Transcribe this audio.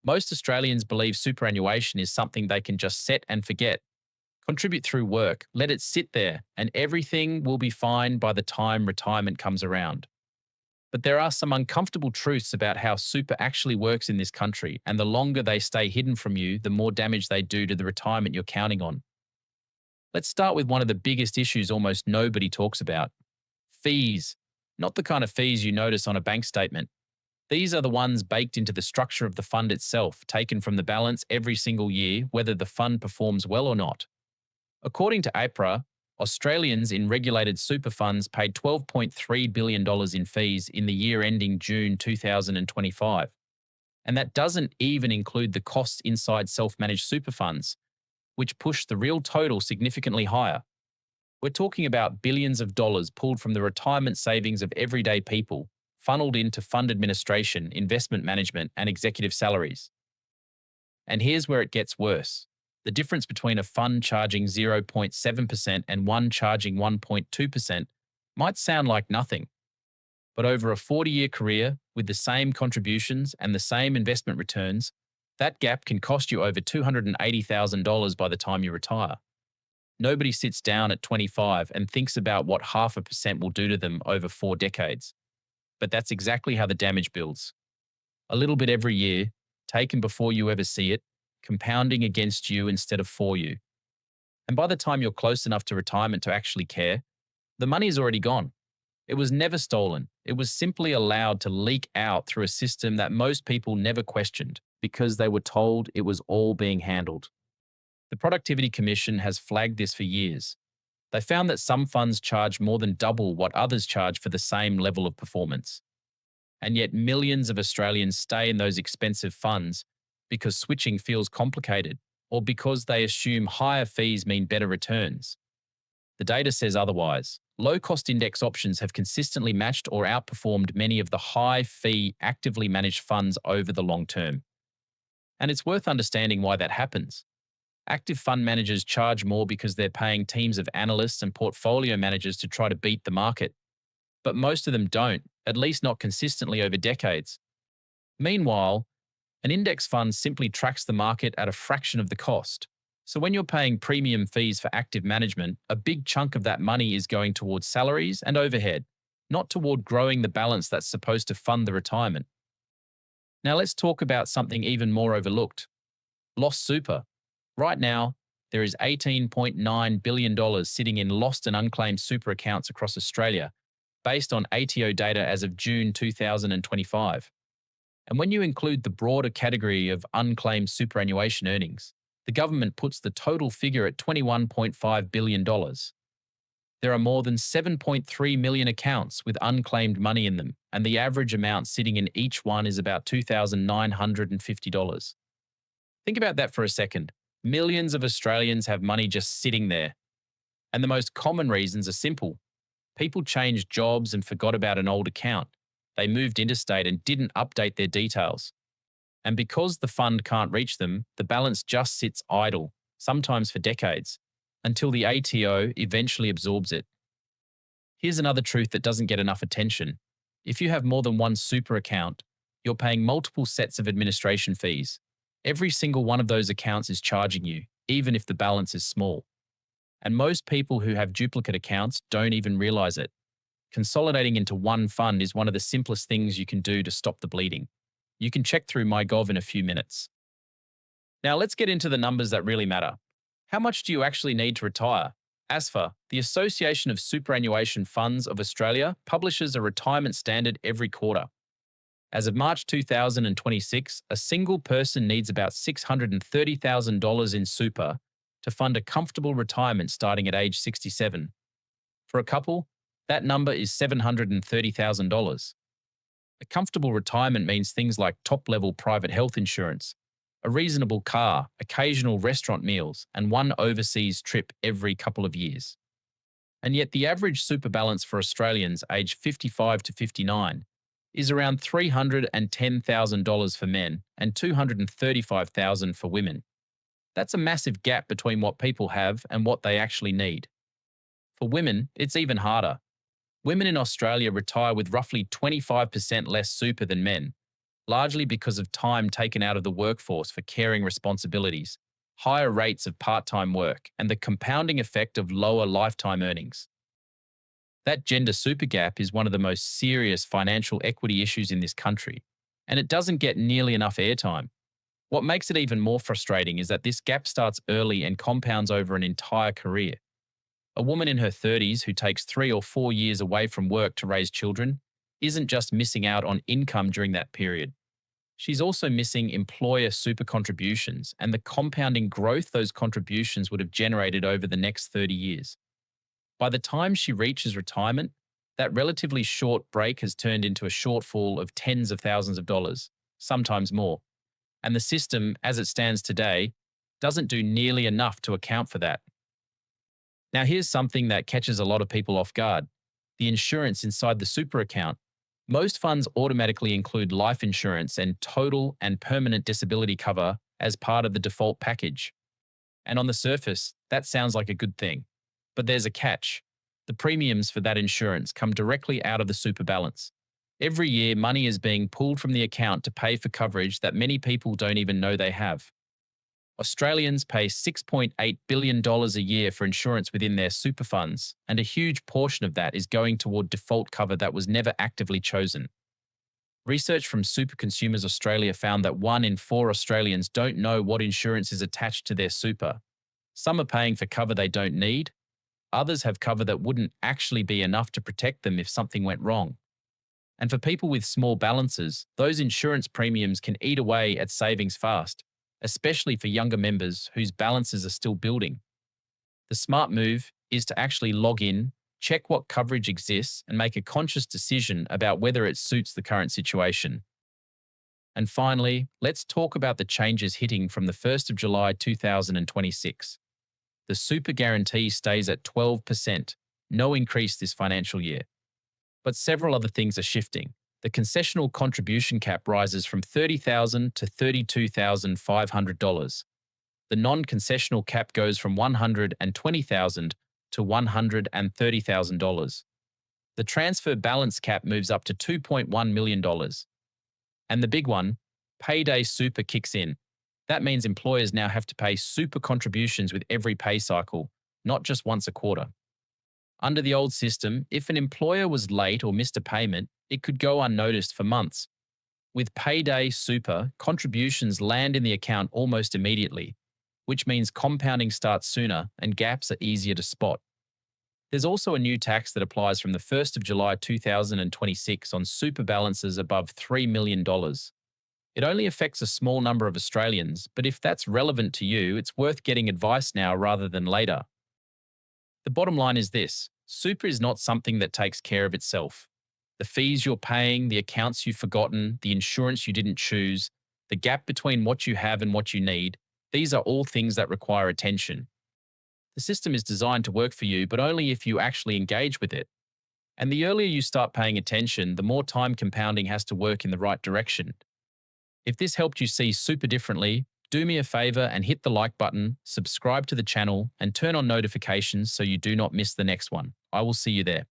Most Australians believe superannuation is something they can just set and forget. Contribute through work, let it sit there, and everything will be fine by the time retirement comes around. But there are some uncomfortable truths about how super actually works in this country, and the longer they stay hidden from you, the more damage they do to the retirement you're counting on. Let's start with one of the biggest issues almost nobody talks about: fees. Not the kind of fees you notice on a bank statement. These are the ones baked into the structure of the fund itself, taken from the balance every single year, whether the fund performs well or not. According to APRA, Australians in regulated super funds paid $12.3 billion in fees in the year ending June 2025. And that doesn't even include the costs inside self managed super funds, which push the real total significantly higher. We're talking about billions of dollars pulled from the retirement savings of everyday people, funneled into fund administration, investment management, and executive salaries. And here's where it gets worse. The difference between a fund charging 0.7% and one charging 1.2% might sound like nothing, but over a 40-year career with the same contributions and the same investment returns, that gap can cost you over $280,000 by the time you retire. Nobody sits down at 25 and thinks about what half a percent will do to them over 4 decades. But that's exactly how the damage builds. A little bit every year, taken before you ever see it, compounding against you instead of for you. And by the time you're close enough to retirement to actually care, the money is already gone. It was never stolen. It was simply allowed to leak out through a system that most people never questioned because they were told it was all being handled. The Productivity Commission has flagged this for years. They found that some funds charge more than double what others charge for the same level of performance. And yet millions of Australians stay in those expensive funds because switching feels complicated or because they assume higher fees mean better returns. The data says otherwise. Low-cost index options have consistently matched or outperformed many of the high-fee, actively managed funds over the long term. And it's worth understanding why that happens. Active fund managers charge more because they're paying teams of analysts and portfolio managers to try to beat the market. But most of them don't, at least not consistently over decades. Meanwhile, an index fund simply tracks the market at a fraction of the cost. So when you're paying premium fees for active management, a big chunk of that money is going towards salaries and overhead, not toward growing the balance that's supposed to fund the retirement. Now let's talk about something even more overlooked: lost super. Right now, there is $18.9 billion sitting in lost and unclaimed super accounts across Australia, based on ATO data as of June 2025. And when you include the broader category of unclaimed superannuation earnings, the government puts the total figure at $21.5 billion. There are more than 7.3 million accounts with unclaimed money in them, and the average amount sitting in each one is about $2,950. Think about that for a second. Millions of Australians have money just sitting there. And the most common reasons are simple. People changed jobs and forgot about an old account. They moved interstate and didn't update their details. And because the fund can't reach them, the balance just sits idle, sometimes for decades, until the ATO eventually absorbs it. Here's another truth that doesn't get enough attention. If you have more than one super account, you're paying multiple sets of administration fees. Every single one of those accounts is charging you, even if the balance is small. And most people who have duplicate accounts don't even realize it. Consolidating into one fund is one of the simplest things you can do to stop the bleeding. You can check through MyGov in a few minutes. Now let's get into the numbers that really matter. How much do you actually need to retire? ASFA, the Association of Superannuation Funds of Australia, publishes a retirement standard every quarter. As of March 2026, a single person needs about $630,000 in super to fund a comfortable retirement starting at age 67. For a couple, that number is $730,000. A comfortable retirement means things like top-level private health insurance, a reasonable car, occasional restaurant meals, and one overseas trip every couple of years. And yet the average super balance for Australians aged 55 to 59 is around $310,000 for men and $235,000 for women. That's a massive gap between what people have and what they actually need. For women, it's even harder. Women in Australia retire with roughly 25% less super than men, largely because of time taken out of the workforce for caring responsibilities, higher rates of part-time work, and the compounding effect of lower lifetime earnings. That gender super gap is one of the most serious financial equity issues in this country, and it doesn't get nearly enough airtime. What makes it even more frustrating is that this gap starts early and compounds over an entire career. A woman in her 30s who takes 3 or 4 years away from work to raise children isn't just missing out on income during that period. She's also missing employer super contributions and the compounding growth those contributions would have generated over the next 30 years. By the time she reaches retirement, that relatively short break has turned into a shortfall of tens of thousands of dollars, sometimes more. And the system, as it stands today, doesn't do nearly enough to account for that. Now, here's something that catches a lot of people off guard: the insurance inside the super account. Most funds automatically include life insurance and total and permanent disability cover as part of the default package. And on the surface, that sounds like a good thing. But there's a catch. The premiums for that insurance come directly out of the super balance. Every year, money is being pulled from the account to pay for coverage that many people don't even know they have. Australians pay $6.8 billion a year for insurance within their super funds, and a huge portion of that is going toward default cover that was never actively chosen. Research from Super Consumers Australia found that 1 in 4 Australians don't know what insurance is attached to their super. Some are paying for cover they don't need, others have cover that wouldn't actually be enough to protect them if something went wrong. And for people with small balances, those insurance premiums can eat away at savings fast, especially for younger members whose balances are still building. The smart move is to actually log in, check what coverage exists, and make a conscious decision about whether it suits the current situation. And finally, let's talk about the changes hitting from the 1st of July 2026. The super guarantee stays at 12%, no increase this financial year. But several other things are shifting. The concessional contribution cap rises from $30,000 to $32,500. The non-concessional cap goes from $120,000 to $130,000. The transfer balance cap moves up to $2.1 million. And the big one, Payday Super kicks in. That means employers now have to pay super contributions with every pay cycle, not just once a quarter. Under the old system, if an employer was late or missed a payment, it could go unnoticed for months. With Payday Super, contributions land in the account almost immediately, which means compounding starts sooner and gaps are easier to spot. There's also a new tax that applies from the 1st of July 2026 on super balances above $3 million. It only affects a small number of Australians, but if that's relevant to you, it's worth getting advice now rather than later. The bottom line is this: super is not something that takes care of itself. The fees you're paying, the accounts you've forgotten, the insurance you didn't choose, the gap between what you have and what you need, these are all things that require attention. The system is designed to work for you, but only if you actually engage with it. And the earlier you start paying attention, the more time compounding has to work in the right direction. If this helped you see super differently, do me a favor and hit the like button, subscribe to the channel, and turn on notifications so you do not miss the next one. I will see you there.